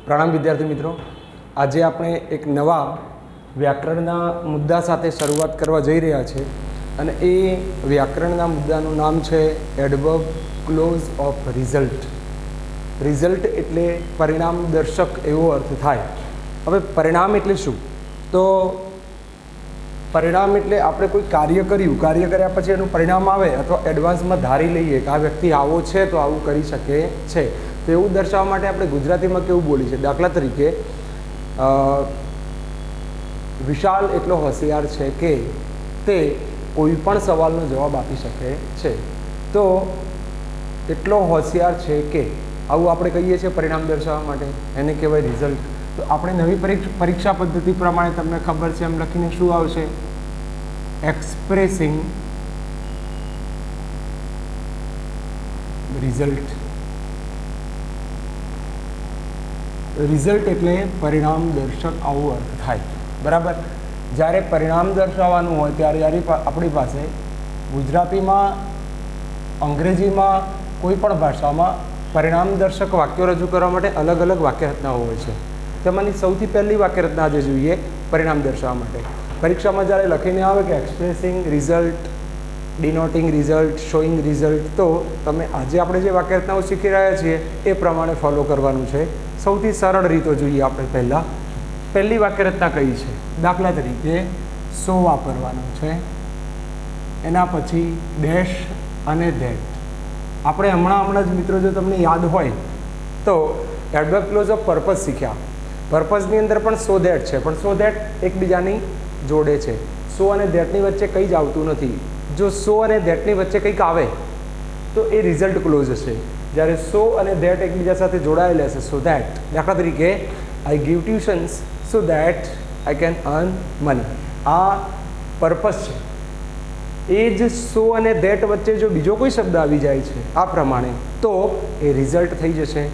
પ્રણામ વિદ્યાર્થી મિત્રો, આજે આપણે એક નવા વ્યાકરણના મુદ્દા સાથે શરૂઆત કરવા જઈ રહ્યા છે અને એ વ્યાકરણના મુદ્દાનું નામ છે adverb clause of result. Result એટલે પરિણામ દર્શક એવો અર્થ થાય. હવે પરિણામ એટલે શું? તો પરિણામ એટલે આપણે કોઈ કાર્ય કર્યું, કાર્ય કર્યા પછી એનું પરિણામ આવે અથવા એડવાન્સમાં ધારી લઈએ કે આ વ્યક્તિ આવો છે તો આવું કરી શકે છે, તો એવું દર્શાવવા માટે આપણે ગુજરાતીમાં કેવું બોલી છે. દાખલા તરીકે વિશાલ એટલો હોશિયાર છે કે તે કોઈ પણ સવાલનો જવાબ આપી શકે છે. તો એટલો હોશિયાર છે કે આવું આપણે કહીએ છીએ પરિણામ દર્શાવવા માટે, એને કહેવાય રિઝલ્ટ. તો આપણે નવી પરીક્ષા પદ્ધતિ પ્રમાણે તમને ખબર છે એમ લખીને શું આવશે? Expressing result. રિઝલ્ટ એટલે પરિણામ દર્શક આવો અર્થ થાય, બરાબર. જ્યારે પરિણામ દર્શાવવાનું હોય ત્યારે આપણી પાસે ગુજરાતીમાં, અંગ્રેજીમાં, કોઈ પણ ભાષામાં પરિણામ દર્શક વાક્યો રજૂ કરવા માટે અલગ અલગ વાક્યરચનાઓ હોય છે. તેમાંની સૌથી પહેલી વાક્યરચના આજે જોઈએ પરિણામ દર્શાવવા માટે. પરીક્ષામાં જ્યારે લખીને આવે કે expressing result, denoting result, showing result, તો તમે આજે આપણે જે વાક્યરચનાઓ શીખી રહ્યા છીએ એ પ્રમાણે ફોલો કરવાનું છે. સૌથી સરળ રીતો જોઈએ આપણે. પહેલી વાક્યરચના કઈ છે? દાખલા તરીકે સો વાપરવાનો છે, એના પછી ડેશ અને ધેટ. આપણે હમણાં જ મિત્રો, જો તમને યાદ હોય તો એડવર્બ ક્લોઝ ઓફ પર્પઝ શીખ્યા. પર્પઝની અંદર પણ સો ધેટ છે, પણ સો ધેટ એકબીજાની જોડે છે. સો અને ધેટની વચ્ચે કંઈ જ આવતું નથી. જો સો અને ધેટની વચ્ચે કંઈક આવે તો એ રિઝલ્ટ ક્લોઝ હશે. જ્યારે સો અને ધેટ એકબીજા સાથે જોડાયેલા હશે, સો ધેટ. દાખલા તરીકે આઈ give tuitions so that I can earn money. આ પર્પઝ છે. એ જ સો અને ધેટ વચ્ચે જો બીજો કોઈ શબ્દ આવી જાય છે આ પ્રમાણે, તો એ રિઝલ્ટ થઈ જશે.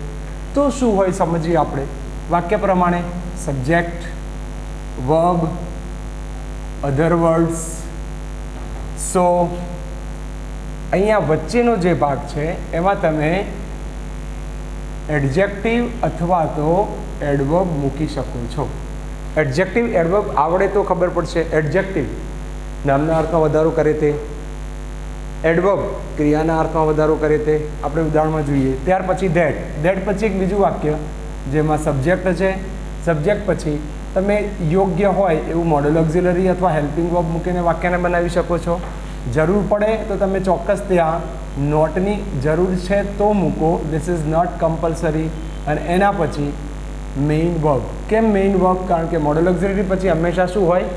તો શું હોય સમજીએ આપણે. વાક્ય પ્રમાણે સબ્જેક્ટ, વર્બ, અધર વર્ડ્સ. સો અહીંયા વચ્ચેનો જે ભાગ છે એમાં તમે એડજેક્ટિવ અથવા તો એડવર્બ મૂકી શકો છો. એડજેક્ટિવ એડવર્બ આવડે તો ખબર પડશે. એડજેક્ટિવ નામના અર્થમાં વધારો કરે તે, એડવર્બ ક્રિયાના અર્થમાં વધારો કરે તે. આપણે ઉદાહરણમાં જોઈએ. ત્યાર પછી ધેટ. ધેટ પછી એક બીજું વાક્ય જેમાં સબ્જેક્ટ છે. સબ્જેક્ટ પછી તમે યોગ્ય હોય એવું મોડલ ઓક્ઝિલરી અથવા હેલ્પિંગ વર્બ મૂકીને વાક્યને બનાવી શકો છો. જરૂર પડે તો તમે ચોક્કસ ત્યાં નોટની જરૂર છે તો મૂકો, ધીસ ઇઝ નોટ કમ્પલસરી. અને એના પછી મેઇન વર્બ. કેમ મેઇન વર્બ? કારણ કે મોડલ ઓક્ઝિલરી પછી હંમેશા શું હોય?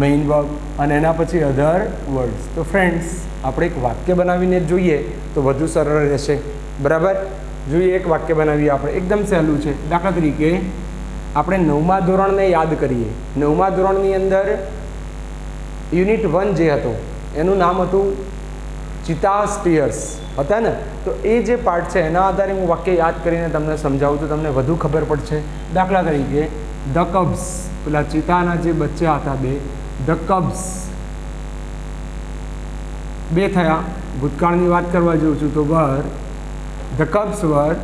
Main verb. અને એના પછી અધર વર્ડ્સ. તો ફ્રેન્ડ્સ, આપણે એક વાક્ય બનાવીને જોઈએ તો વધુ સરળ રહેશે, બરાબર. જોઈએ, એક વાક્ય બનાવીએ આપણે. એકદમ સહેલું છે. દાખલા તરીકે આપણે 9મા ધોરણને યાદ કરીએ. 9મા ધોરણની અંદર યુનિટ 1 જે હતો એનું નામ હતું ચિતા સ્ટીયર્સ, હતા ને? તો એ જે પાર્ટ છે એના આધારે હું વાક્ય યાદ કરીને તમને સમજાવું તો તમને વધુ ખબર પડશે. દાખલા તરીકે ધ કબ્સ, પેલા ચિતાના જે બચ્ચા હતા બે, ધ કબ્સ બે થયા. ભૂતકાળની વાત કરવા જાઉં છું તો were, the cubs were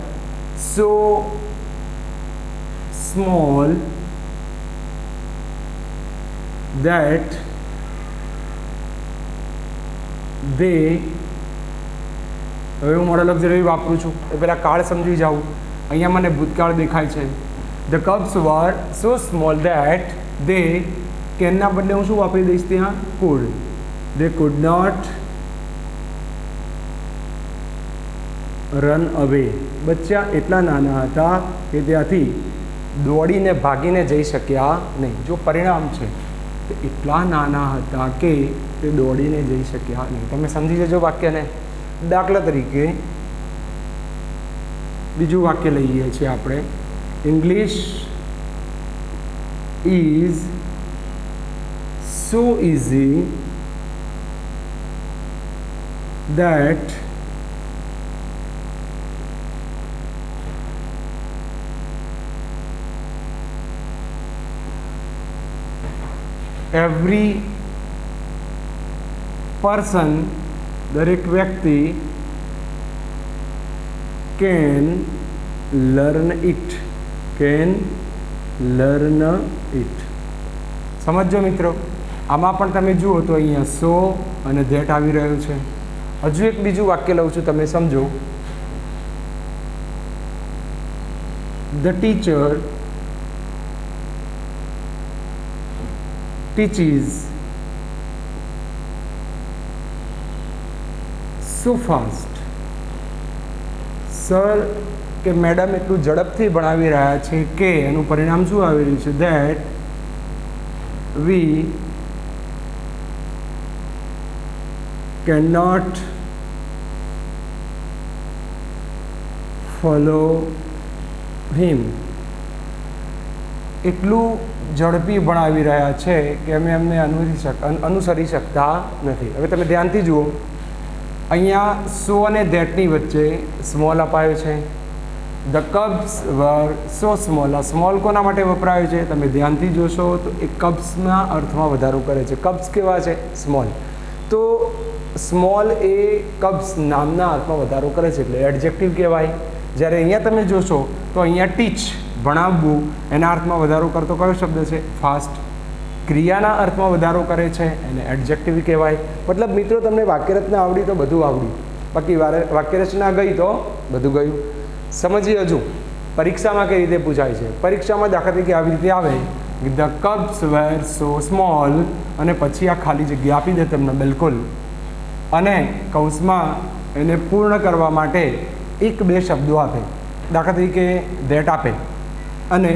so small that they, હવે હું મોડલ ઓક્ઝિલરી વાપરું છું એ પહેલાં કાળ સમજી જાઉં. અહીંયા મને ભૂતકાળ દેખાય છે. The cubs were so small that they, કેનના બદલે હું શું વાપરી દઈશ ત્યાં? Could. They could not run away. બચ્ચા એટલા નાના હતા કે ત્યાંથી દોડીને ભાગીને જઈ શક્યા નહીં. જો પરિણામ છે તો એટલા નાના હતા કે તે દોડીને જઈ શક્યા નહીં. તમે સમજી જજો વાક્યને. દાખલા તરીકે બીજું વાક્ય લઈએ છીએ આપણે. English is so easy that every person, દરેક વ્યક્તિ, can learn it, can learn it. સમજો મિત્રો, આમાં પણ તમે જુઓ તો અહીંયા સો અને ધેટ આવી રહ્યું છે. હજુ એક બીજું વાક્ય લઉં છું, તમે સમજો. The teacher teaches so fast. Sir કે મેડમ એટલું ઝડપથી ભણાવી રહ્યા છે કે એનું પરિણામ શું આવી રહ્યું છે? That we cannot follow him. એટલું ઝડપી ભણાવી રહ્યા છે કે અમે એમને અનુસરી શકતા નથી. હવે તમે ધ્યાનથી જુઓ, અહીંયા સો અને ધેટની વચ્ચે સ્મોલ અપાયો છે. The cubs were so small. આ સ્મોલ કોના માટે વપરાયો છે? તમે ધ્યાનથી જોશો તો એ કબ્સના અર્થમાં વધારો કરે છે. કબ્સ કેવા છે? સ્મોલ. તો સ્મોલ એ કબ્સ નામના અર્થમાં વધારો કરે છે, એટલે એડજેક્ટિવ કહેવાય. જ્યારે અહીંયા તમે જોશો તો અહીંયા ટીચ ભણાવવું એના અર્થમાં વધારો કરતો કયો શબ્દ છે? ફાસ્ટ. ક્રિયાના અર્થમાં વધારો કરે છે એને એડજેક્ટિવ કહેવાય. મતલબ મિત્રો, તમને વાક્યરચના આવડી તો બધું આવડ્યું, બાકી વાક્યરચના ગઈ તો બધું ગયું. સમજીએ હજુ પરીક્ષામાં કઈ રીતે પૂછાય છે. પરીક્ષામાં દાખલા તરીકે આવી રીતે આવે, the cubs were so small, અને પછી આ ખાલી જગ્યા આપી દે તમને બિલકુલ, અને કૌંસમાં એને પૂર્ણ કરવા માટે એક બે શબ્દો આપે. દાખલા તરીકે ધેટ આપે અને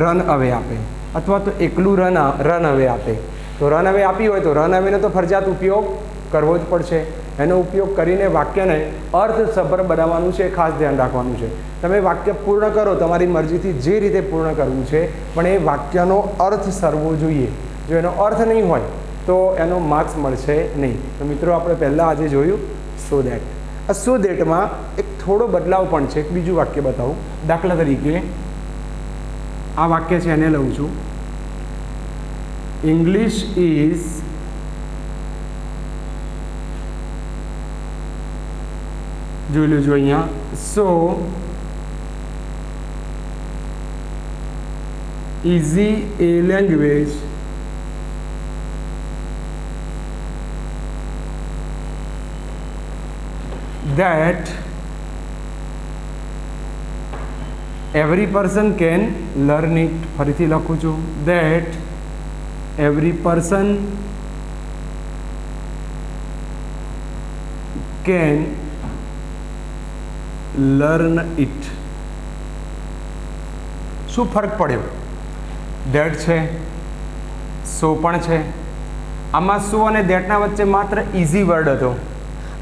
રન અવે આપે, અથવા તો એકલું રન અવે આપે. તો રન અવે આપી હોય તો રન અવેનો તો ફરજિયાત ઉપયોગ કરવો જ પડશે. એનો ઉપયોગ કરીને વાક્યને અર્થસભર બનાવવાનું છે, ખાસ ધ્યાન રાખવાનું છે. તમે વાક્ય પૂર્ણ કરો તમારી મરજીથી, જે રીતે પૂર્ણ કરવું છે, પણ એ વાક્યનો અર્થ સરવો જોઈએ. જો એનો અર્થ નહીં હોય તો એનો માર્ક્સ મળશે નહીં. તો મિત્રો, આપણે પહેલાં આજે જોયું સો દેટ. આ સો દેટમાં એક થોડો બદલાવ પણ છે. એક બીજું વાક્ય બતાવું. દાખલા તરીકે આ વાક્ય છે, એને લઉં છું. ઇંગ્લિશ ઇઝ જોઈ લેજો અહીંયા. સો easy a language that every person can learn it. ફરીથી લખું છું, that every person can learn it. શું ફરક પડ્યો? ધેટ છે, સો પણ છે. આમાં સો અને ધેટના વચ્ચે માત્ર ઇઝી વર્ડ હતો.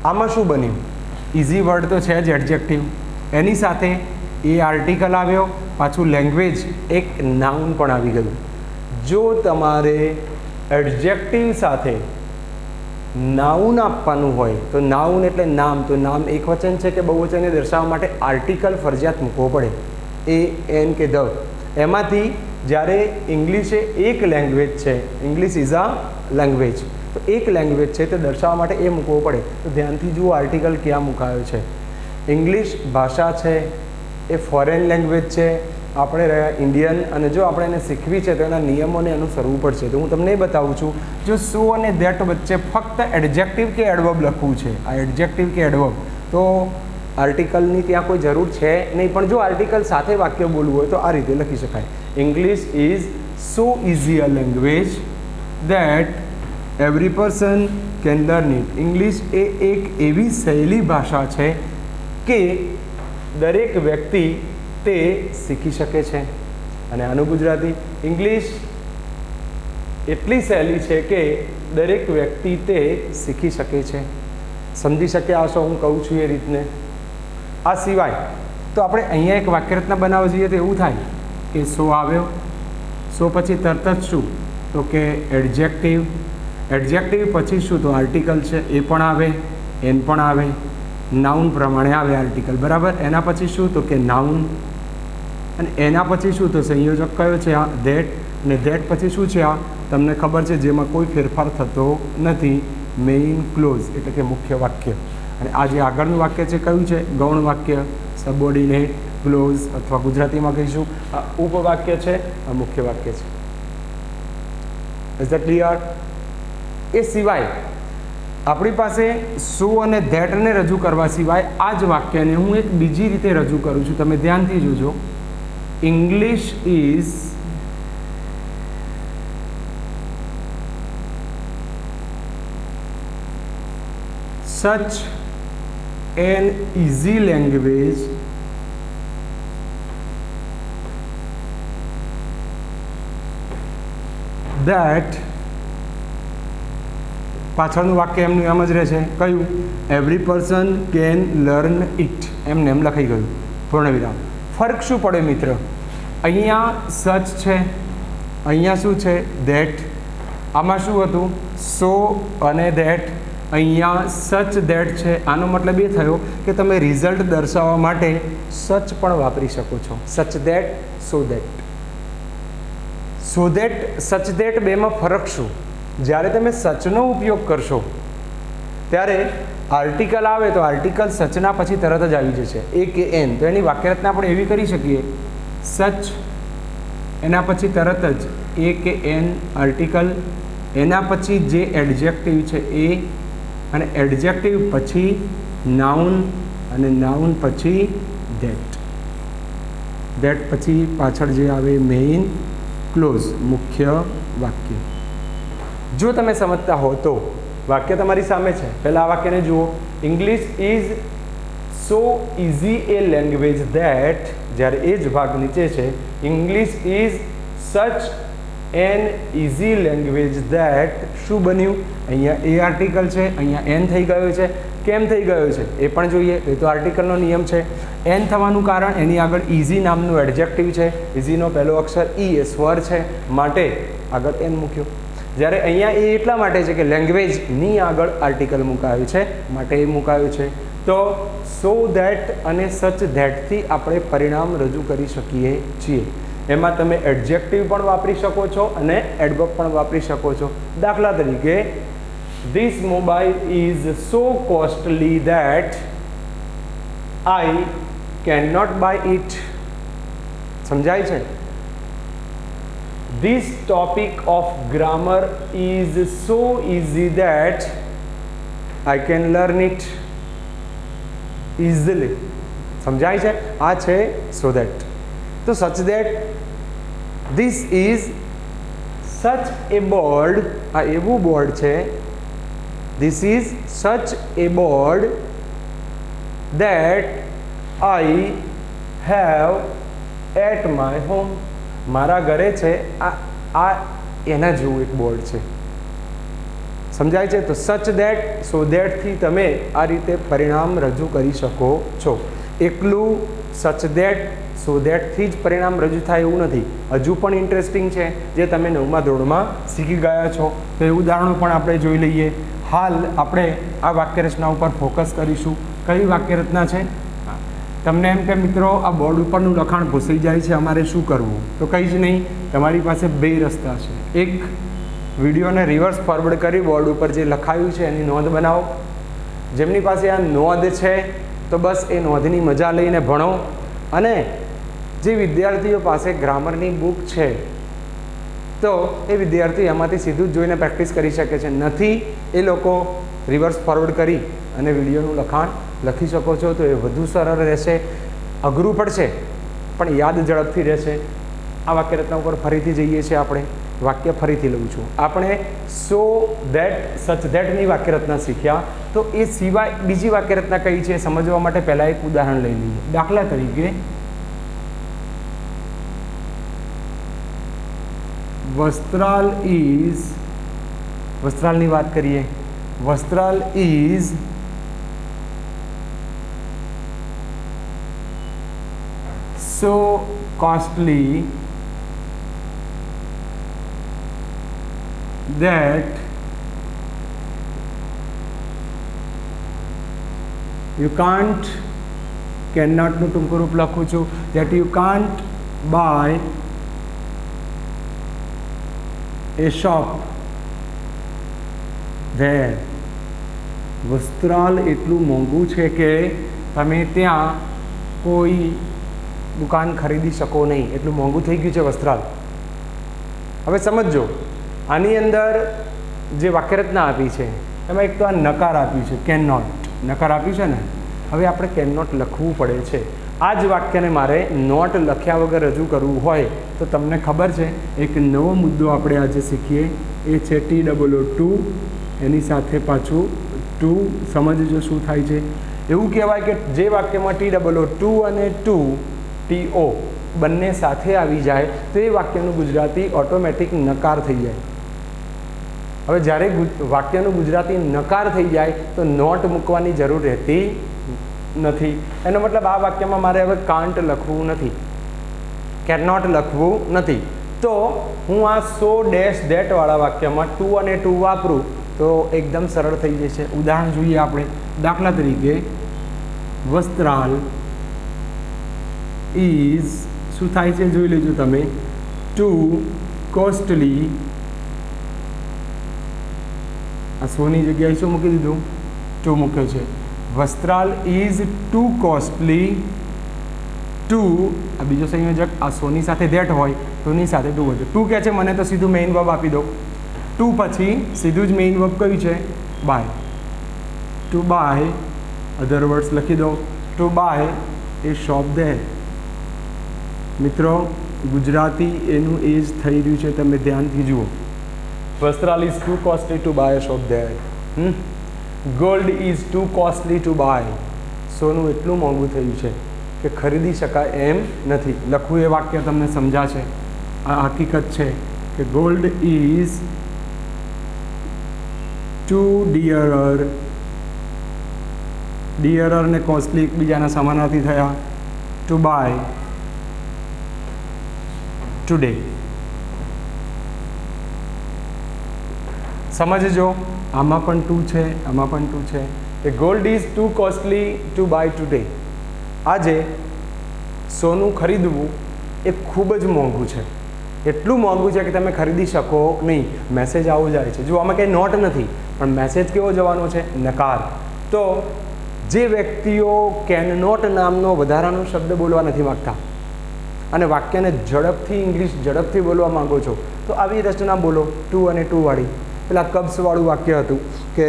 આમાં શું બન્યું? ઇઝી વર્ડ તો છે જ, એડજેક્ટિવ. એની સાથે એ આર્ટિકલ આવ્યો, પાછું લેંગ્વેજ એક નાઉન પણ આવી ગયું. જો તમારે એડજેક્ટિવ સાથે નાઉન આપવાનું હોય તો નાઉન એટલે નામ. તો નામ એકવચન છે કે બહુવચનને દર્શાવવા માટે આર્ટિકલ ફરજિયાત મૂકવો પડે. એ, એન કે ધ. એમાંથી જ્યારે ઇંગ્લિશ એ એક લેંગ્વેજ છે, ઇંગ્લિશ ઇઝ અ લેંગ્વેજ, તો એક લેંગ્વેજ છે તે દર્શાવવા માટે એ મૂકવો પડે. તો ધ્યાનથી જુઓ આર્ટિકલ ક્યાં મુકાયો છે. ઇંગ્લિશ ભાષા છે, એ ફોરેન લેંગ્વેજ છે, આપણે રહ્યા ઇન્ડિયન, અને જો આપણે એને શીખવી છે તો એના નિયમોને અનુસરવું પડશે. તો હું તમને એ બતાવું છું, જો સો અને ધેટ વચ્ચે ફક્ત એડજેક્ટિવ કે એડવર્બ લખવું છે, આ એડજેક્ટિવ કે એડવર્બ, તો આર્ટિકલની ત્યાં કોઈ જરૂર છે નહીં. પણ જો આર્ટિકલ સાથે વાક્ય બોલવું હોય તો આ રીતે લખી શકાય. English is so easy a language that every person can learn it. English એ એક એવી સહેલી ભાષા છે કે દરેક વ્યક્તિ તે શીખી શકે છે. અને આનું ગુજરાતી, ઇંગ્લિશ એટલી સહેલી છે કે દરેક વ્યક્તિ તે શીખી શકે છે. સમજી શક્યા હશો હું કહું છું એ રીતને. આ સિવાય તો આપણે અહીંયા એક વાક્યરચના બનાવવા જઈએ તો એવું થાય કે સો આવ્યો, સો પછી તરત જ શું તો કે એડજેક્ટિવ, એડજેક્ટિવ પછી શું તો આર્ટિકલ છે એ પણ આવે, એન પણ આવે, નાઉન પ્રમાણે આવે આર્ટિકલ, બરાબર. એના પછી શું તો કે નાઉન, અને એના પછી શું તો સંયોજક કયો છે આ ધેટ, અને ધેટ પછી શું છે આ તમને ખબર છે જેમાં કોઈ ફેરફાર થતો નથી, મેઇન ક્લોઝ એટલે કે મુખ્ય વાક્ય. અને આ જે આગળનું વાક્ય છે કયું છે? ગૌણ વાક્ય, સબઓર્ડિનેટ ક્લોઝ અથવા ગુજરાતીમાં કહીશું આ ઉપવાક્ય છે, આ મુખ્ય વાક્ય છે. Is that clear? એ સિવાય આપણી પાસે સો અને ધેટને રજૂ કરવા સિવાય આ જ વાક્યને હું એક બીજી રીતે રજૂ કરું છું. તમે ધ્યાનથી જોજો. English is such an easy language that પાછળનું વાક્ય એમનું એમ જ રહેશે. કયું? Every person can learn it. એમને એમ લખાઈ ગયું પૂર્ણવિરામ. ફરક શું પડે મિત્ર? અહીંયા સચ છે, અહીંયા શું છે? ધેટ. આમાં શું હતું? સો અને ધેટ. અહીંયા સચ ધેટ છે. આનો મતલબ એ થયો કે તમે રિઝલ્ટ દર્શાવવા માટે સચ પણ વાપરી શકો છો. સચ that, so that. So that, સચ ધેટ બેમાં ફરક શું? જ્યારે તમે સચનો ઉપયોગ કરશો ત્યારે આર્ટિકલ આવે તો આર્ટિકલ સચના પછી તરત જ આવી જશે. એ કે એન. તો એની વાક્યરચના આપણે એવી કરી શકીએ, સચ એના પછી તરત જ એ કે એન આર્ટિકલ, એના પછી જે એડજેક્ટિવ છે એ, અને એડજેક્ટિવ પછી નાઉન, અને નાઉન પછી ધેટ. ધેટ પછી પાછળ જે આવે મેઇન ક્લોઝ, મુખ્ય વાક્ય. જો તમે સમજતા હો તો વાક્ય તમારી સામે છે. પહેલાં આ વાક્યને જુઓ. English is so easy A language that, જ્યારે એ જ ભાગ નીચે છે, ઇંગ્લિશ ઇઝ સચ એન ઇઝી લેંગ્વેજ ધેટ. શું બન્યું? અહીંયા એ આર્ટિકલ છે, અહીંયા એન થઈ ગયો છે. કેમ થઈ ગયો છે એ પણ જોઈએ. એ તો આર્ટિકલનો નિયમ છે. એન થવાનું કારણ એની આગળ ઇઝી નામનું એડજેક્ટિવ છે. ઇઝીનો પહેલો અક્ષર ઈ એ સ્વર છે, માટે આગળ એન મૂક્યો. જ્યારે અહીંયા એ એટલા માટે છે કે લેંગ્વેજની આગળ આર્ટિકલ મુકાયું છે, માટે એ મુકાયું છે. તો સો ધેટ અને સચ ધેટથી આપણે પરિણામ રજૂ કરી શકીએ છીએ. એમાં તમે એડજેક્ટિવ પણ વાપરી શકો છો અને એડવર્બ પણ વાપરી શકો છો. દાખલા તરીકે, this mobile is so costly that I can not buy it. સમજાય છે? This topic of grammar is so easy that I can learn it easily. સમજાય છે? આ છે so that. તો such that this is such a board. આ એવું board છે. This is such a board that I have at my home. મારા ઘરે છે. આ એના જેવું એક બોર્ડ છે. સમજાય છે? તો સચ ધેટ, સો ધેટથી તમે આ રીતે પરિણામ રજૂ કરી શકો છો. એકલું સચ ધેટ, સો ધેટથી જ પરિણામ રજૂ થાય એવું નથી. હજુ પણ ઇન્ટરેસ્ટિંગ છે જે તમે 9મા ધોરણમાં શીખી ગયા છો. તો એ ઉદાહરણો પણ આપણે જોઈ લઈએ. હાલ આપણે આ વાક્યરચના ઉપર ફોકસ કરીશું. કઈ વાક્યરચના છે? તમને એમ કે મિત્રો આ બોર્ડ ઉપરનું લખાણ ભૂસાઈ જાય છે, અમારે શું કરવું? તો કંઈ જ નહીં. તમારી પાસે બે રસ્તા છે. એક, વિડીયોને રિવર્સ ફોરવર્ડ કરી બોર્ડ ઉપર જે લખાયું છે એની નોંધ બનાવો. જેમની પાસે આ નોંધ છે તો બસ એ નોંધની મજા લઈને ભણો. અને જે વિદ્યાર્થીઓ પાસે ગ્રામરની બુક છે તો એ વિદ્યાર્થી એમાંથી સીધું જ જોઈને પ્રેક્ટિસ કરી શકે છે. નથી એ લોકો રિવર્સ ફોરવર્ડ કરી અને વિડીયોનું લખાણ લખી શકો છો. તો એ વધુ સરળ રહેશે. અઘરું પડશે પણ યાદ ઝડપથી રહેશે. આ વાક્યરચના ઉપર ફરીથી જઈએ છીએ આપણે. વાક્ય ફરીથી લઉં છું. આપણે સો ધેટ, સચ ધેટની વાક્યરચના શીખ્યા. તો એ સિવાય બીજી વાક્યરચના કઈ છે સમજવા માટે પહેલાં એક ઉદાહરણ લઈ લઈએ. દાખલા તરીકે, વસ્ત્રાલ ઇઝ, વસ્ત્રાલની વાત કરીએ. Vastral is so costly that you can't, cannot નું ટૂંકું રૂપ લખું છું, that you can't buy a shop there. Vastral એટલું મોંઘું છે કે તમે ત્યાં કોઈ દુકાન ખરીદી શકો નહીં, એટલું મોંઘું થઈ ગયું છે વસ્ત્રાલ. હવે સમજો, આની અંદર જે વાક્યરચના આપી છે એમાં એક તો આ નકાર આપ્યું છે, કેન નોટ નકાર આપ્યું છે ને. હવે આપણે કેન નોટ લખવું પડે છે. આ જ વાક્યને મારે નોટ લખ્યા વગર રજૂ કરવું હોય તો તમને ખબર છે એક નવો મુદ્દો આપણે આજે શીખીએ, એ છે TOO, એની સાથે પાછું ટુ. સમજજો શું થાય છે. એવું કહેવાય કે જે વાક્યમાં TOO અને TO બંને સાથે આવી જાય તો એ વાક્યનું ગુજરાતી ઓટોમેટિક નકાર થઈ જાય. હવે જ્યારે વાક્યનું ગુજરાતી નકાર થઈ જાય તો નોટ મૂકવાની જરૂર રહેતી નથી. એનો મતલબ આ વાક્યમાં મારે હવે કાન્ટ લખવું નથી, કેન નોટ લખવું નથી. તો હું આ સો ડેશ ધેટ વાળા વાક્યમાં ટુ અને ટુ વાપરું તો એકદમ સરળ થઈ જશે. ઉદાહરણ જોઈએ આપણે. દાખલા તરીકે વસ્ત્રાલ ઇઝ, શું થાય છે જોઈ લેજો તમે, ટુ કોસ્ટલી. આ સોની જગ્યાએ શું મૂકી દીધું? ટુ મૂક્યો છે. Vastral is too costly to, આ બીજો સંયોજક આ સોની સાથે ધેટ હોય તોની સાથે ટુ હોય. ટુ કહે છે મને તો સીધું મેઇન વર્બ આપી દો. ટુ પછી સીધું જ મેઇન વર્બ કયું છે? Buy. To buy other words લખી દો. To buy a shop there. મિત્રો ગુજરાતી એનું એ જ થઈ રહ્યું છે, તમે ધ્યાનથી જુઓ. Vastral is too costly to buy shop there. Gold is too costly to buy. સોનું એટલું મોંઘું થયું છે કે ખરીદી શકાય એમ નથી. લખવું એ વાક્ય તમને સમજાશે. આ હકીકત છે કે gold is too dearer. Dearer ને કોસ્ટલી એકબીજાના સમાનાર્થી થયા. To buy today. સમજજો, આમાં પણ ટુ છે, આમાં પણ ટુ છે. કે gold is too costly to buy today. આજે સોનું ખરીદવું એ ખૂબ જ મોંઘું છે. એટલું મોંઘું છે કે તમે ખરીદી શકો નહીં. મેસેજ આવો જાય છે. જો આમાં કંઈ નોટ નથી પણ મેસેજ કેવો જવાનો છે? નકાર. તો જે વ્યક્તિઓ કેન નોટ નામનો વધારાનો શબ્દ બોલવા નથી માગતા અને વાક્યને ઝડપથી ઇંગ્લિશ ઝડપથી બોલવા માંગો છો તો આવી રચના બોલો, ટુ અને ટુ વાળી. પેલા કબ્સવાળું વાક્ય હતું કે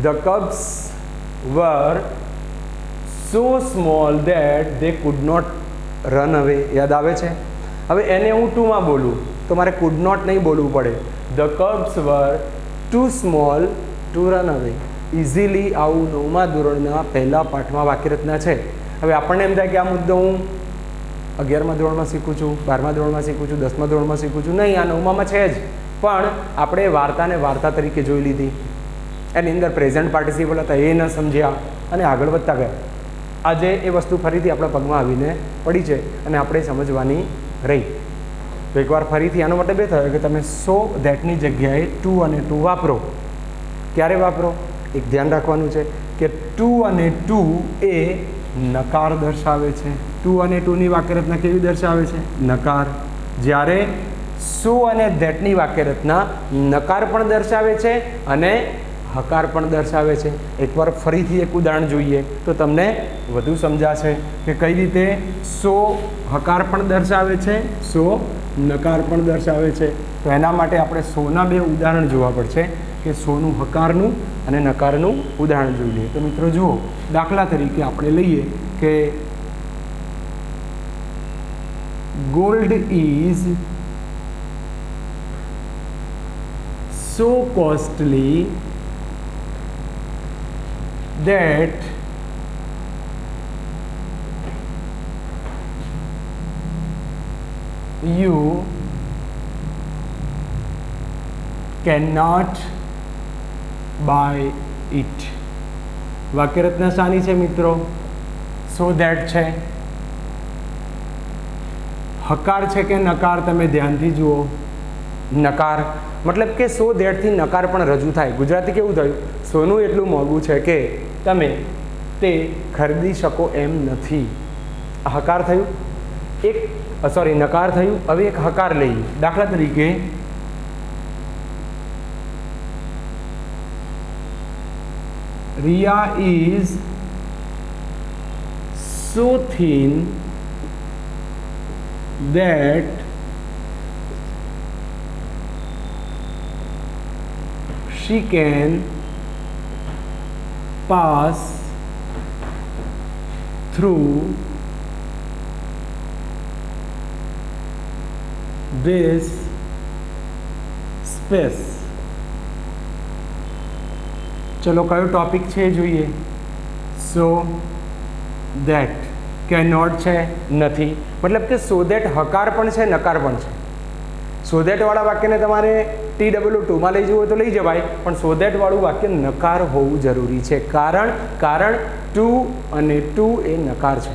the cubs were so small that they could not run away. યાદ આવે છે? હવે એને હું ટુમાં બોલું તો મારે કુડ નોટ નહીં બોલવું પડે. The cubs were too small to run away. Easily આવું 9મા ધોરણના પહેલા પાઠમાં વાક્યરચના છે. હવે આપણને એમ થાય કે આ મુદ્દો હું 11મા ધોરણમાં શીખું છું, 12મા ધોરણમાં શીખું છું, 10મા ધોરણમાં શીખું છું. નહીં, આ 9મામાં છે જ. પણ આપણે વાર્તાને વાર્તા તરીકે જોઈ લીધી. એની અંદર પ્રેઝન્ટ પાર્ટિસિપલ હતા એ ન સમજ્યા અને આગળ વધતા ગયા. આજે એ વસ્તુ ફરીથી આપણા પગમાં આવીને પડી છે અને આપણે સમજવાની રહી. તો એકવાર ફરીથી આનો મતલબ એ થયો કે તમે સો ધેટની જગ્યાએ ટુ અને ટુ વાપરો. ક્યારે વાપરો? એક ધ્યાન રાખવાનું છે કે ટુ અને ટુ એ નકાર દર્શાવે છે. ટુ અને ટુની વાક્યરચના કેવી દર્શાવે છે? નકાર. જ્યારે સો અને ધેટની વાક્યરચના નકાર પણ દર્શાવે છે અને હકાર પણ દર્શાવે છે. એકવાર ફરીથી એક ઉદાહરણ જોઈએ તો તમને વધુ સમજાશે કે કઈ રીતે સો હકાર પણ દર્શાવે છે, સો નકાર પણ દર્શાવે છે. તો એના માટે આપણે સોના બે ઉદાહરણ જોવા પડશે કે સોનું હકારનું અને નકારનું ઉદાહરણ જોઈ લઈએ. તો મિત્રો જુઓ, દાખલા તરીકે આપણે લઈએ કે gold is so costly that you cannot buy it. વાક્યરચના શાની છે મિત્રો? સો ધેટ છે. હકાર છે કે નકાર? તમે ધ્યાનથી જુઓ. નકાર. મતલબ કે સો ધેટથી નકાર પણ રજૂ થાય. ગુજરાતી કેવું થયું? સોનું એટલું મોંઘું છે કે તમે તે ખરીદી શકો એમ નથી. હકાર થયું. નકાર થયું. હવે એક હકાર લઈએ. દાખલા તરીકે Riya is so thin that she can pass through this space. ચલો કયો ટોપિક છે એ જોઈએ. સો દેટ કેન નોટ છે નથી, મતલબ કે સો દેટ હકાર પણ છે નકાર પણ છે. સો દેટવાળા વાક્યને તમારે TW2માં લઈ જવું હોય તો લઈ જવાય, પણ સો દેટવાળું વાક્ય નકાર હોવું જરૂરી છે. કારણ ટુ અને ટુ એ નકાર છે.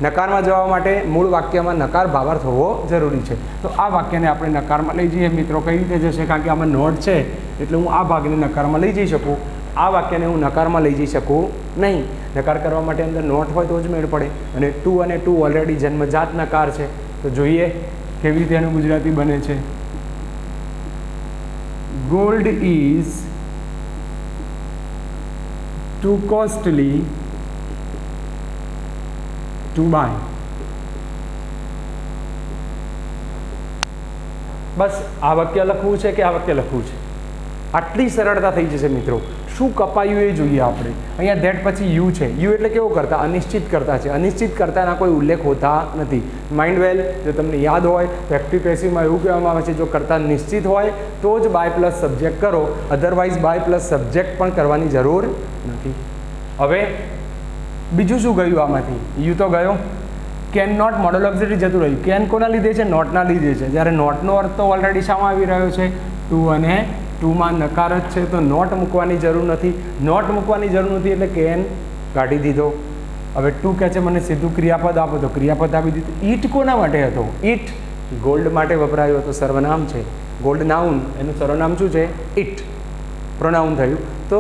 નકારમાં જવા માટે મૂળ વાક્યમાં નકાર ભાવાર્થ હોવો જરૂરી છે. તો આ વાક્યને આપણે નકારમાં લઈ જઈએ મિત્રો. કઈ રીતે જશે? કારણ કે આમાં નોટ છે એટલે હું આ ભાગને નકારમાં લઈ જઈ શકું, આ વાક્યને હું નકારમાં લઈ જઈ શકું નહીં. નકાર કરવા માટે અંદર નોટ હોય તો જ મેળ પડે, અને ટુ અને ટુ ઓલરેડી જન્મજાત નકાર છે. તો જોઈએ કેવી રીતે એનું ગુજરાતી બને છે. Gold is too costly to buy. બસ આ વાક્ય લખવું છે કે આ વાક્ય લખવું છે, આટલી સરળતા થઈ જશે મિત્રો. શું કપાયું એ જોઈએ આપણે. અહીંયા ધેટ પછી યુ છે. યુ એટલે કેવો કરતા? અનિશ્ચિત કરતા છે. અનિશ્ચિત કરતાના કોઈ ઉલ્લેખ હોતા નથી. માઇન્ડ વેલ, જો તમને યાદ હોય તો એક્ટિવ પેસિવમાં એવું કહેવામાં આવે છે જો કરતા નિશ્ચિત હોય તો જ બાય પ્લસ સબ્જેક્ટ કરો, અધરવાઇઝ બાય પ્લસ સબ્જેક્ટ પણ કરવાની જરૂર નથી. હવે બીજું શું ગયું આમાંથી? યુ તો ગયો. કેન નોટ મોડલ ઓક્ઝિલરી જતું રહ્યું. કેન કોના લીધે છે? નોટના લીધે છે. જ્યારે નોટનો અર્થ તો ઓલરેડી શામાં આવી રહ્યો છે? ટુ અને ટુમાં નકાર જ છે, તો નોટ મૂકવાની જરૂર નથી. નોટ મૂકવાની જરૂર નથી એટલે કેન કાઢી દીધો. હવે ટુ કહે છે મને સીધું ક્રિયાપદ આપો, તો ક્રિયાપદ આપી દીધું. ઈટ કોના માટે હતો? ઈટ ગોલ્ડ માટે વપરાયો હતો, સર્વનામ છે. ગોલ્ડ નાઉન, એનું સર્વનામ શું છે? ઈટ પ્રોનાઉન થયું. તો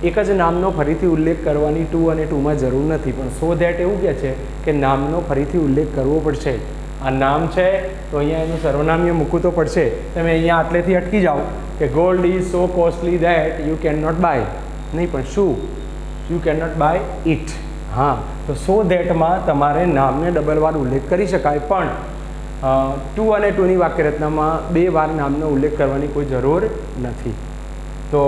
એક જ નામનો ફરીથી ઉલ્લેખ કરવાની ટુ અને ટુમાં જરૂર નથી, પણ સો ધેટ એવું કહે છે કે નામનો ફરીથી ઉલ્લેખ કરવો પડશે. આ નામ છે તો અહીંયા એનું સર્વનામ્ય મૂકવું તો પડશે. તમે અહીંયા આટલેથી અટકી જાઓ કે gold is so costly that you can not buy, નહીં પણ શું? You can not buy it. હા, તો સો ધેટમાં તમારે નામને ડબલ વાર ઉલ્લેખ કરી શકાય, પણ ટુ અને ટુની વાક્યરચનામાં બે વાર નામનો ઉલ્લેખ કરવાની કોઈ જરૂર નથી. તો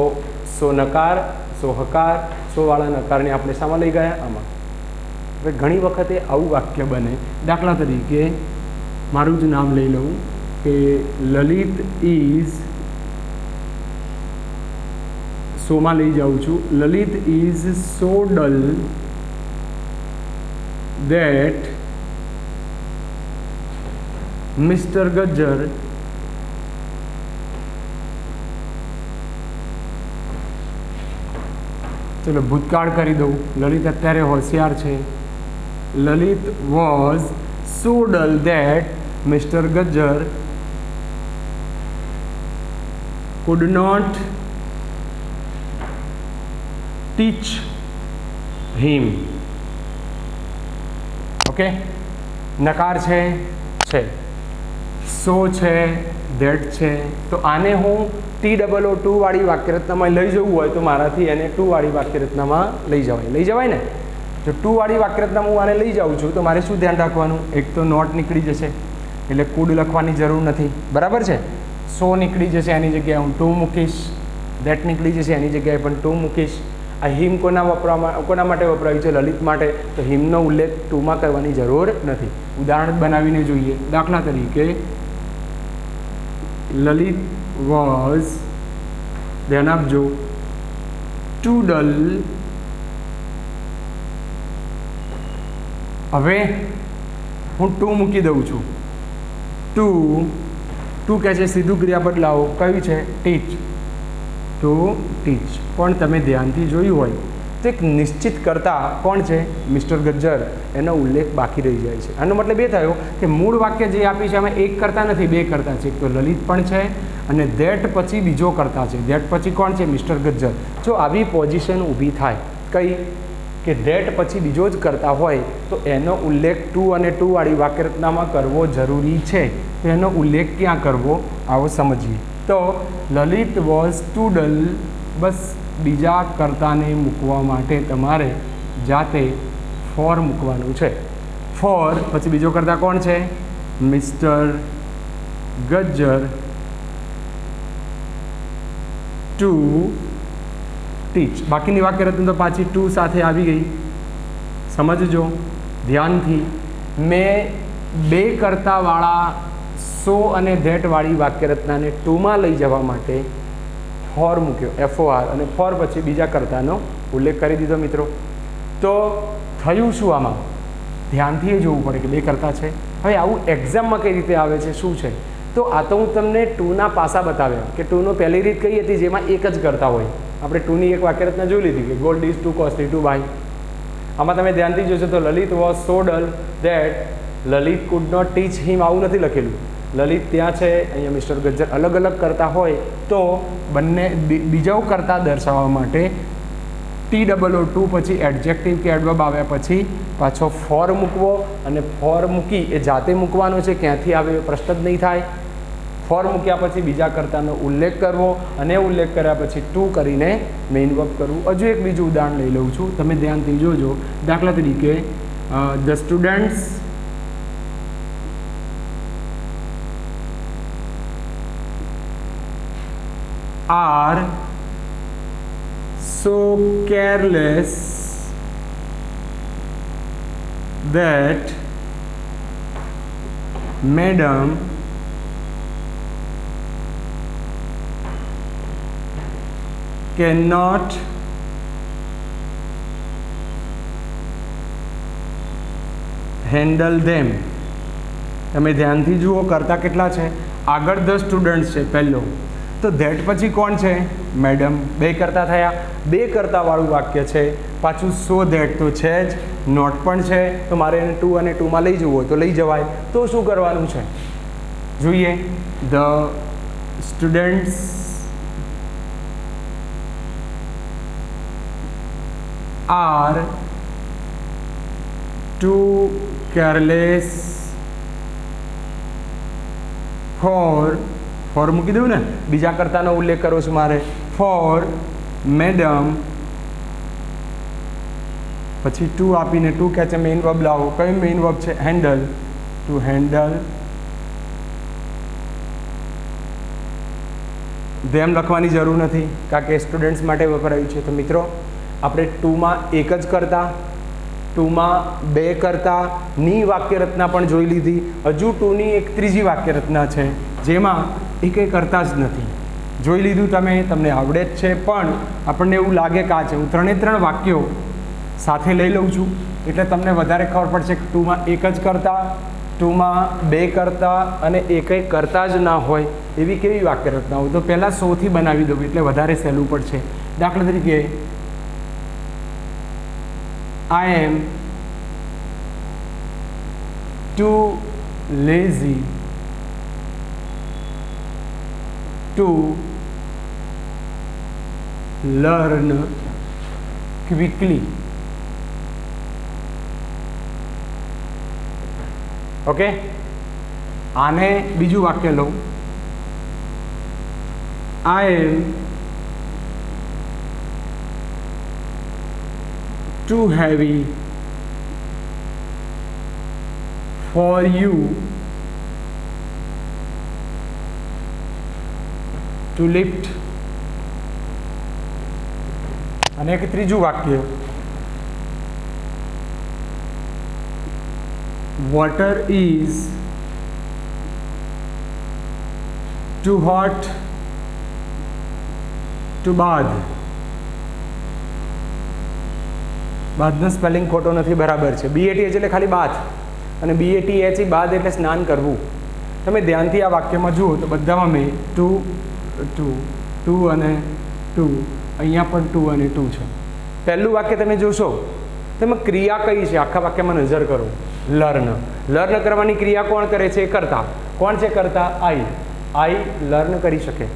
સો નકાર, સો હકાર, સોવાળા નકારને આપણે શામાં લઈ ગયા? આમાં. હવે ઘણી વખતે આવું વાક્ય બને. દાખલા તરીકે મારું જ નામ લઈ લઉં કે લલિત ઇઝ, સોમાં લઈ જાઉં છું. Lalit is so dull that mister Gajjar ચલો ભૂતકાળ કરી દઉં. લલિત અત્યારે હોશિયાર છે. Lalit was so dull that mister Gajjar could not teach him. Okay, નકાર છે, સો છે, ધેટ છે. તો આને હું TOO વાળી વાક્યરચનામાં લઈ જવું હોય તો મારાથી એને ટુ વાળી વાક્યરચનામાં લઈ જવાય ને. જો ટુ વાળી વાક્યરચનામાં હું આને લઈ જાઉં છું તો મારે શું ધ્યાન રાખવાનું? એક તો નોટ નીકળી જશે એટલે કુડ લખવાની જરૂર નથી, બરાબર છે. સો નીકળી જશે, એની જગ્યાએ હું ટુ મૂકીશ. ધેટ નીકળી જશે, એની જગ્યાએ પણ ટુ મૂકીશ. આ હિમ કોના માટે વપરાયું છે? લલિત માટે. તો હિમનો ઉલ્લેખ ટુમાં કરવાની જરૂર નથી. ઉદાહરણ બનાવીને જોઈએ. દાખલા તરીકે લલિત વોઝ, ધ્યાન આપજો, ટુ ડલ. હવે હું ટુ મૂકી દઉં છું. ટુ કહે છે સીધું ક્રિયાપદ લાવો. કયું છે? ટીચ. To teach. પણ તમે ધ્યાનથી જોયું હોય તો એક નિશ્ચિત કરતા કોણ છે? મિસ્ટર ગજ્જર. એનો ઉલ્લેખ બાકી રહી જાય છે. આનો મતલબ એ થયો કે મૂળ વાક્ય જે આપી છે એમાં એક કરતા નથી, બે કરતા છે. એક તો લલિત પણ છે અને ધેટ પછી બીજો કરતા છે. ધેટ પછી કોણ છે? મિસ્ટર ગજ્જર. જો આવી પોઝિશન ઊભી થાય કઈ કે ધેટ પછી બીજો જ કરતા હોય તો એનો ઉલ્લેખ ટુ અને ટુ વાળી વાક્યરચનામાં કરવો જરૂરી છે. તો એનો ઉલ્લેખ ક્યાં કરવો? આવો સમજીએ. તો લલિત વોઝ ટુ ડલ, બસ બીજા કર્તાને મૂકવા માટે તમારે જાતે ફોર મૂકવાનું છે. ફોર પછી બીજો કર્તા કોણ છે? Mister Gajjar to teach. બાકીની વાક્યરચના તો પાછી ટુ સાથે આવી ગઈ. સમજજો ધ્યાનથી. મેં બે કરતાવાળા સો અને ધેટવાળી વાક્યરચનાને ટુમાં લઈ જવા માટે ફોર મૂક્યો, FOR, અને ફોર પછી બીજા કર્તાનો ઉલ્લેખ કરી દીધો મિત્રો. તો થયું શું આમાં? ધ્યાનથી એ જોવું પડે કે બે કરતા છે. હવે આવું એક્ઝામમાં કઈ રીતે આવે છે, શું છે? તો આ તો હું તમને ટુના પાસા બતાવ્યા કે ટુનો પહેલી રીત કઈ હતી જેમાં એક જ કરતા હોય. આપણે ટુની એક વાક્યરચના જોઈ લીધી કે gold is too costly to buy. આમાં તમે ધ્યાનથી જોશો તો Lalit was so dull that Lalit could not teach him, આવું નથી લખેલું. લલિત ત્યાં છે, અહીંયા મિસ્ટર ગજ્જર. અલગ અલગ કરતા હોય તો બંને બીજાઓ કરતા દર્શાવવા માટે TOO પછી એડજેક્ટિવ કે એડવર્બ આવ્યા પછી પાછો ફોર મૂકવો, અને ફોર મૂકી એ જાતે મૂકવાનો છે, ક્યાંથી આવે એ પ્રશ્ન જ નહીં થાય. ફોર મૂક્યા પછી બીજા કર્તાનો ઉલ્લેખ કરવો, અને ઉલ્લેખ કર્યા પછી ટુ કરીને મેઇન વર્બ કરવું. હજુ એક બીજું ઉદાહરણ લઈ લઉં છું, તમે ધ્યાનથી જોજો. દાખલા તરીકે the students are so careless that madam cannot handle them. તમે ધ્યાનથી જુઓ કરતા કેટલા છે. આગળ ધ સ્ટુડન્ટ્સ છે પહેલો, તો ધેટ પછી કોણ છે? મેડમ. બે કરતા થયા. બે કરતાવાળું વાક્ય છે. પાછું સો ધેટ તો છે જ, નોટ પણ છે, તો મારે એને ટુ અને ટુમાં લઈ જવું હોય તો લઈ જવાય. તો શું કરવાનું છે જોઈએ. The students are too careless for મૂકી દઉં ને, બીજા કરતાનો ઉલ્લેખ કરો છું મારે. ફોર મેડમ, પછી ટુ આપીને ટુ કહે છે મેઇન વર્બ લાવો. કયું મેઇન વર્બ છે? હેન્ડલ. ટુ હેન્ડલ ધેમ લખવાની જરૂર નથી, કારણ કે સ્ટુડન્ટ્સ માટે વપરાયું છે. તો મિત્રો આપણે ટુમાં એક જ કરતા, ટુમાં બે કરતાની વાક્યરચના પણ જોઈ લીધી. હજુ ટુની એક ત્રીજી વાક્યરચના છે જેમાં એ કંઈ કરતા જ નથી. જોઈ લીધું તમે, તમને આવડે જ છે, પણ આપણને એવું લાગે કે આ છે. હું ત્રણે વાક્યો સાથે લઈ લઉં છું એટલે તમને વધારે ખબર પડશે કે ટુમાં એક જ કરતા, ટુમાં બે કરતા અને એ કંઈ કરતા જ ના હોય એવી કેવી વાક્યરચના હોય. તો પહેલાં સોથી બનાવી દઉં એટલે વધારે સહેલું પડશે. દાખલા તરીકે I am too lazy to learn quickly. Okay, આને બીજું વાક્ય લઉં. I am too heavy for you to lift. અને એક ત્રીજું વાક્ય, water is too hot to bath. બાથનો સ્પેલિંગ ખોટો નથી, બરાબર છે. BATH એટલે ખાલી બાથ, અને BATH બાદ એટલે સ્નાન કરવું. તમે ધ્યાનથી આ વાક્યમાં જુઓ તો બધામાં મેં ટુ અને ટુ, અહીંયા પણ ટુ અને ટુ છે. પહેલું વાક્ય તમે જોશો તેમાં ક્રિયા કઈ છે, આખા વાક્યમાં નજર કરો. લર્ન. લર્ન કરવાની ક્રિયા કોણ કરે છે? કરતા. કોણ છે કરતા? આઈ લર્ન કરી શકે.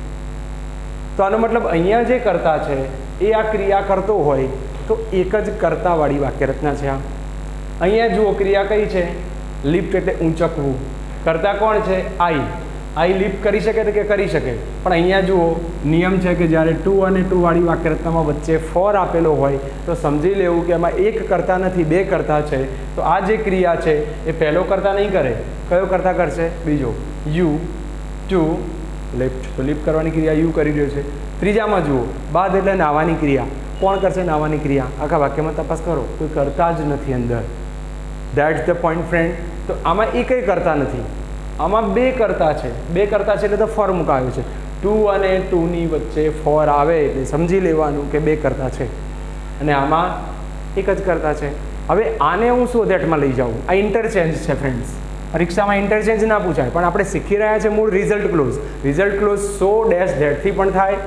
તો આનો મતલબ અહીંયા જે કરતા છે એ આ ક્રિયા કરતો હોય તો એક જ કરતાવાળી વાક્યરચના છે આ. અહીંયા જુઓ ક્રિયા કઈ છે? લિફ્ટ એટલે ઊંચકવું. કરતા કોણ છે? આઈ. આઈ લિફ્ટ કરી શકે તો કે કરી શકે, પણ અહીંયા જુઓ નિયમ છે કે જ્યારે ટુ અને ટુ વાળી વાક્યરચનામાં વચ્ચે ફોર આપેલો હોય તો સમજી લેવું કે એમાં એક કરતા નથી, બે કરતા છે. તો આ જે ક્રિયા છે એ પહેલો કરતા નહીં કરે, કયો કરતા કરશે? બીજો. યુ ટુ લિફ્ટ, તો લિફ્ટ કરવાની ક્રિયા યુ કરી રહ્યો છે. ત્રીજામાં જુઓ બાદ એટલે નાહવાની ક્રિયા, કોણ કરશે નાહવાની ક્રિયા? આખા વાક્યમાં તપાસ કરો, કોઈ કરતા જ નથી અંદર. That's the point friend. તો આમાં એ કંઈ કરતા નથી, આમાં બે કરતા છે. બે કરતા છે એટલે તો ફોર મુકાયો છે. ટુ અને ટુની વચ્ચે ફોર આવે એટલે સમજી લેવાનું કે બે કરતા છે, અને આમાં એક જ કરતા છે. હવે આને હું સો ધેટમાં લઈ જાઉં, આ ઇન્ટરચેન્જ છે ફ્રેન્ડ્સ. પરીક્ષામાં ઇન્ટરચેન્જ ના પૂછાય, પણ આપણે શીખી રહ્યા છે મૂળ રિઝલ્ટ ક્લોઝ. રિઝલ્ટ ક્લોઝ સો ડેશ ધેટથી પણ થાય,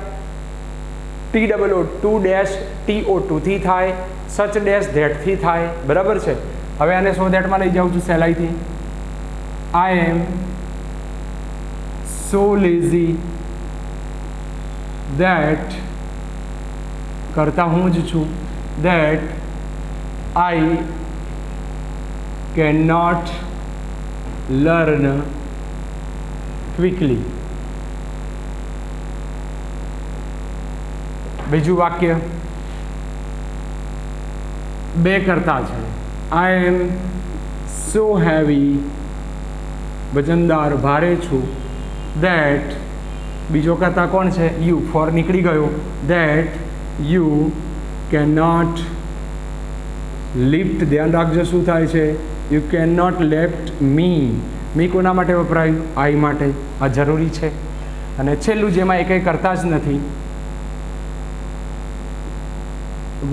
TOO ટુ ડેશ TO2 થી થાય, સચ ડેશ ધેટથી થાય. બરાબર છે. હવે આને સો ધેટમાં લઈ જાઉં છું સહેલાઈથી. આઈ એમ સો લેઝી ધેટ, કરતા હું જ છું, that I can not learn quickly. બીજું વાક્ય બે કરતા છે. આઈ એમ સો હેવી, વજનદાર ભારે છું, ધેટ બીજો કરતા કોણ છે? યુ. ફોર નીકળી ગયો. That you can not lift, ધ્યાન રાખજો શું થાય છે? You can not lift me. Me કોના માટે વપરાયું? આઈ માટે. આ જરૂરી છે. અને છેલ્લું જેમાં એ કંઈ કરતા જ નથી,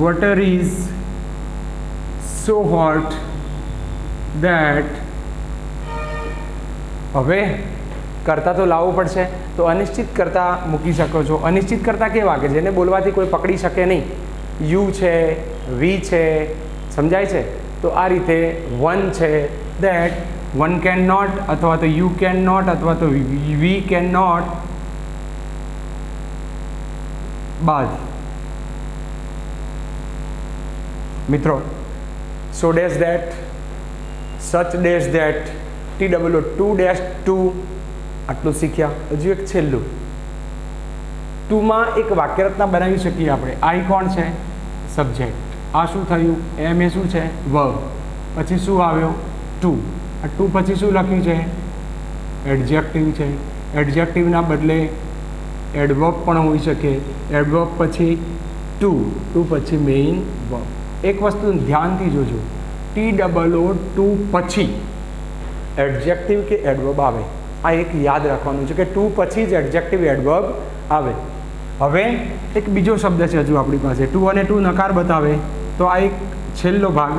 water is so hot that, હવે કરતા તો લાવવું પડશે, તો અનિશ્ચિત કરતા મૂકી શકો છો. અનિશ્ચિત કરતા કેવા કે જેને બોલવાથી કોઈ પકડી શકે નહીં? યુ છે, વી છે, સમજાય છે? તો આ રીતે વન છે, દેટ વન કેન નોટ, અથવા તો યુ કેન નોટ, અથવા તો વી કેન નોટ. બાદ મિત્રો so dash that, such dash that, TOO too dash to, આટલું શીખ્યા. હજુ એક છેલ્લું, ટુમાં એક વાક્યરચના બનાવી શકીએ આપણે. આઈ કોણ છે? સબ્જેક્ટ. આ શું થયું? એમ એ શું છે? વર્બ. પછી શું આવ્યો? ટુ. આ ટુ પછી શું લખ્યું છે? એડજેક્ટિવ છે. એડજેક્ટિવના બદલે એડવર્બ પણ હોઈ શકે. એડવર્બ પછી ટુ, ટુ પછી મેઇન વર્બ. એક વસ્તુ ધ્યાનથી જોજો, TOO ટુ પછી એડજેક્ટિવ કે એડવર્બ આવે. આ એક યાદ રાખવાનું છે કે ટુ પછી જ એડજેક્ટિવ એડવર્બ આવે. હવે એક બીજો શબ્દ છે હજુ આપણી પાસે, ટુ અને ટુ નકાર બતાવે. તો આ એક છેલ્લો ભાગ,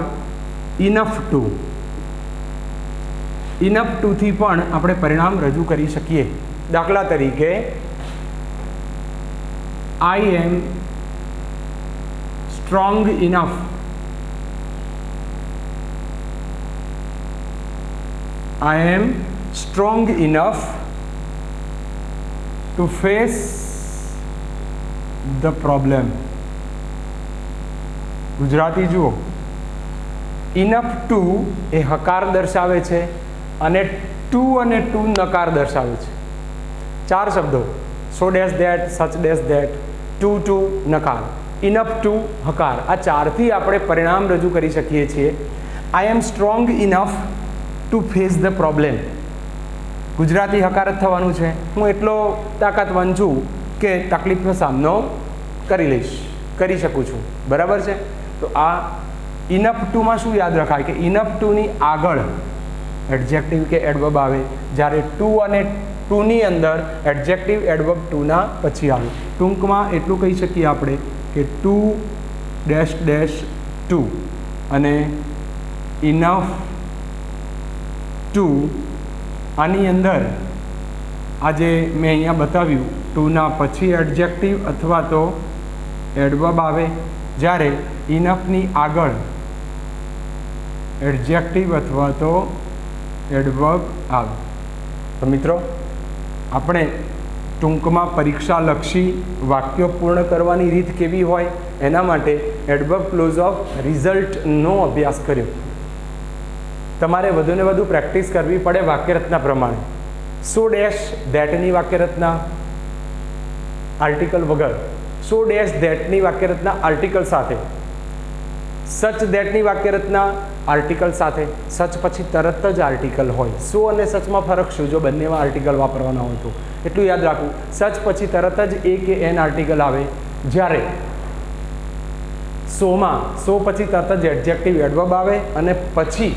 ઇનફ ટુ. ઇનફ ટુથી પણ આપણે પરિણામ રજૂ કરી શકીએ. દાખલા તરીકે I am strong enough, I am strong enough to face the problem. Gujarati જુઓ, ઇનફ ટુ એ હકાર દર્શાવે છે અને ટુ અને ટુ નકાર દર્શાવે છે. ચાર શબ્દો, so dash that, such dash that, too to નકાર, ઇનફ ટુ હકાર. આ ચારથી આપણે પરિણામ રજૂ કરી શકીએ છીએ. I am strong enough to face the problem. Gujarati હકાર જ થવાનું છે. હું એટલો તાકાતવાન છું કે તકલીફનો સામનો કરી શકું છું. બરાબર છે? તો આ ઇનફ ટુમાં શું યાદ રખાય કે ઇનફ ટુની આગળ એડજેક્ટિવ કે એડવર્બ આવે, જ્યારે ટુ અને ટુની અંદર એડજેક્ટિવ એડવર્બ ટુના પછી આવે. ટૂંકમાં એટલું કહી શકીએ આપણે કે ટુ ડેશ ડેશ ટુ અને ઇનફ ટુ. આની અંદર આજે મેં અહીંયા બતાવ્યું, ટુના પછી એડજેક્ટિવ અથવા તો એડવર્બ આવે, જ્યારે ઇનફની આગળ એડજેક્ટિવ અથવા તો એડવર્બ આવે. તો મિત્રો આપણે ટૂંકમાં પરીક્ષાલક્ષી વાક્યો પૂર્ણ કરવાની રીત કેવી હોય એના માટે એડવર્બ ક્લોઝ ઓફ રિઝલ્ટનો અભ્યાસ કર્યો. તમારે વધુને વધુ પ્રેક્ટિસ કરવી પડે વાક્યરચના પ્રમાણે. સો ડેશ ધેટની વાક્યરચના આર્ટિકલ વગર, સો ડેશ ધેટની વાક્યરચના આર્ટિકલ સાથે, સચ ધેટની વાક્યરચના આર્ટિકલ સાથે, સચ પછી તરત જ આર્ટિકલ હોય. સો અને સચમાં ફરક શું? જો બંનેમાં આર્ટિકલ વાપરવાના હોય તો એટલું યાદ રાખવું. સચ પછી તરત જ એ કે એન આર્ટિકલ આવે, જ્યારે સોમાં સો પછી તરત જ એડજેક્ટિવ એડવર્બ આવે અને પછી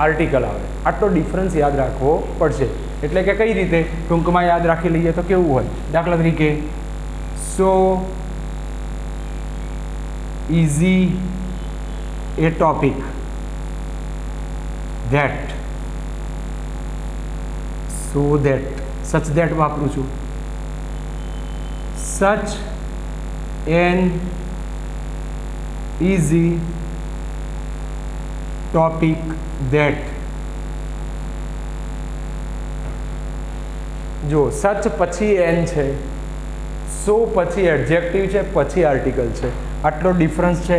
આર્ટિકલ આવે. આટલો ડિફરન્સ યાદ રાખવો પડશે. એટલે કે કઈ રીતે ટૂંકમાં યાદ રાખી લઈએ તો કેવું હોય? દાખલા તરીકે સો easy A topic that, so that, સચ ધેટ વાપરું છું. સચ એન ઇઝી ટોપિક ધેટ. જો સચ પછી એન છે, સો પછી એડજેક્ટિવ છે, પછી આર્ટિકલ છે. આટલો ડિફરન્સ છે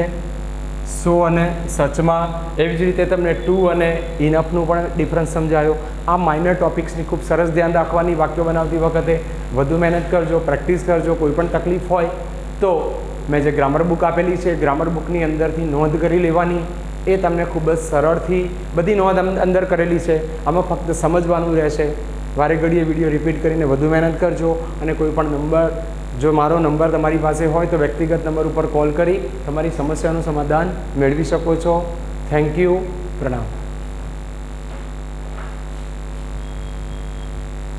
સો અને સચમાં. એવી જ રીતે તમને ટુ અને ઇનફનું પણ ડિફરન્સ સમજાયો. આ માઇનર ટોપિક્સની ખૂબ સરસ ધ્યાન રાખવાની વાક્યો બનાવતી વખતે. વધુ મહેનત કરજો, પ્રેક્ટિસ કરજો. કોઈ પણ તકલીફ હોય તો મેં જે ગ્રામર બુક આપેલી છે, ગ્રામર બુકની અંદરથી નોંધ કરી લેવાની. એ તમને ખૂબ જ સરળથી બધી નોંધ અંદર કરેલી છે. આમાં ફક્ત સમજવાનું રહેશે. વારે ઘડીએ વિડીયો રિપીટ કરીને વધુ મહેનત કરજો. અને કોઈ પણ નંબર, જો મારો નંબર તમારી પાસે હોય તો વ્યક્તિગત નંબર ઉપર કોલ કરી તમારી સમસ્યાનું સમાધાન મેળવી શકો છો. Thank you. પ્રણામ.